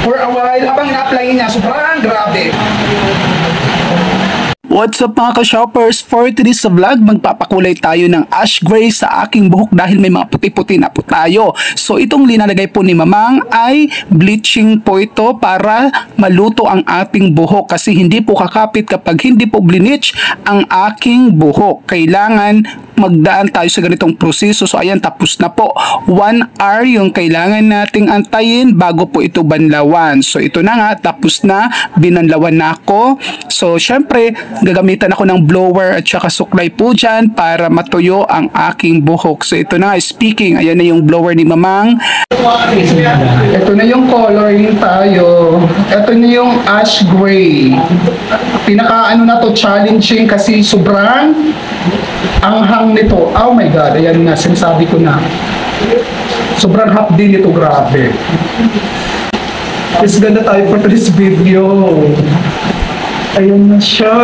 For a while, habang na-apply niya, sobrang grabe. What's up mga ka-shoppers? For today's vlog, magpapakulay tayo ng ash gray sa aking buhok dahil may mga puti-puti na po tayo. So itong linalagay po ni Mamang ay bleaching po ito para maluto ang ating buhok kasi hindi po kakapit kapag hindi po bleach ang aking buhok. Kailangan magdaan tayo sa ganitong proseso. So ayan, tapos na po. 1 hour yung kailangan nating antayin bago po ito banlawan. So ito na nga, tapos na, binanlawan na ako. So syempre, gagamitan ako ng blower at saka suklay po dyan para matuyo ang aking buhok. So ito na, speaking, ayan na yung blower ni Mamang. Ito na yung coloring tayo. Ito na yung ash gray. Pinaka ano na to, challenging kasi sobrang anghang nito. Oh my God, ayan na, sinasabi ko na. Sobrang hot din ito, grabe. Is ganda tayo for this video. Ayun na siya.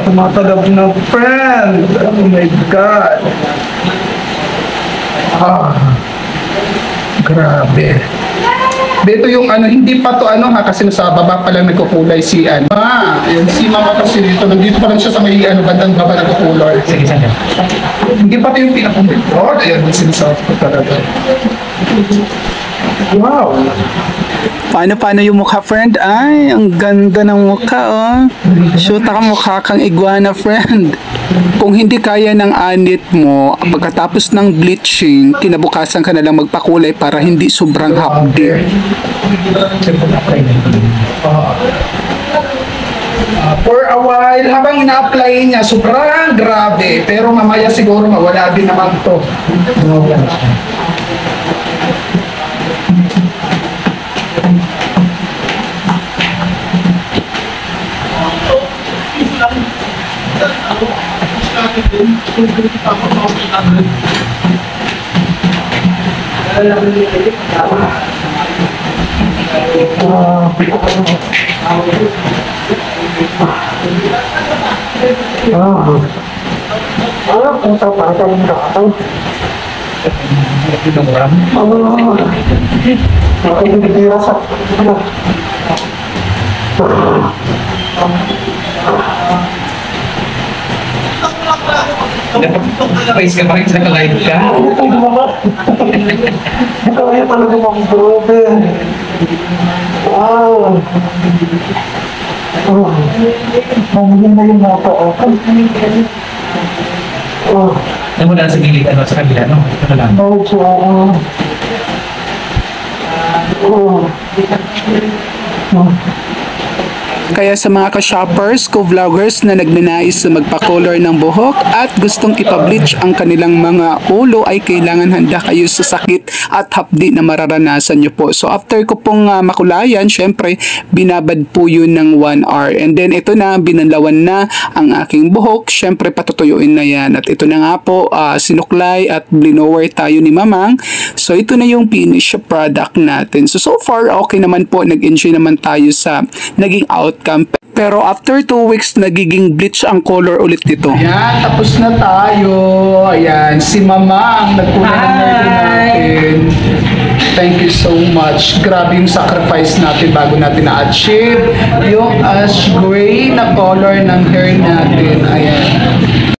Tumatalab na friend. Oh my God. Grabe. Dito yung ano, hindi pa to ano ha, kasi nasa baba pa lang nagkukulay si ano. Ayun, si Mama kasi dito. Nandito pa lang siya sa may ano, bandang baba nagkukulay. Sige, sige. Hindi pa to yung pinaka-control. Ayun, sinasabi ko talaga. Wow. Paano yung mukha, friend? Ay, ang ganda ng mukha, oh. Shoot ka mukha kang iguana, friend. Kung hindi kaya ng anit mo, pagkatapos ng bleaching, kinabukasan ka na lang magpakulay para hindi sobrang hapdi. For a while, habang ina-apply niya, sobrang grabe. Pero mamaya siguro mawala din naman to. Punta pa ito ng dataw. Ako nagtitira sa Napapais ka pa rin sa ka-live ka? Ito kaya talaga mga grabe. Wow. Mamagin na yung mata ako. Alam mo na sa gilid, ano, sa kabila, no? Ito lang. Kaya sa mga ka-shoppers, co-vloggers na nagnanais na magpa-color ng buhok at gustong ipa-bleach ang kanilang mga ulo ay kailangan handa kayo sa sakit at hapdi na mararanasan nyo po. So after ko pong makulayan, syempre binabad po yun ng 1 hour. And then ito na, binanlawan na ang aking buhok. Syempre patutuyuin na yan. At ito na nga po, sinuklay at blinower tayo ni Mamang. So ito na yung finished product natin. So far, okay naman po. Nag-enjoy naman tayo sa naging outcome. Pero after 2 weeks, nagiging bleach ang color ulit dito. Ayan, tapos na tayo. Ayan, si Mamang nagkulay ng hair natin. Thank you so much. Grabe yung sacrifice natin bago natin na-achieve yung ash gray na color ng hair natin. Ayan.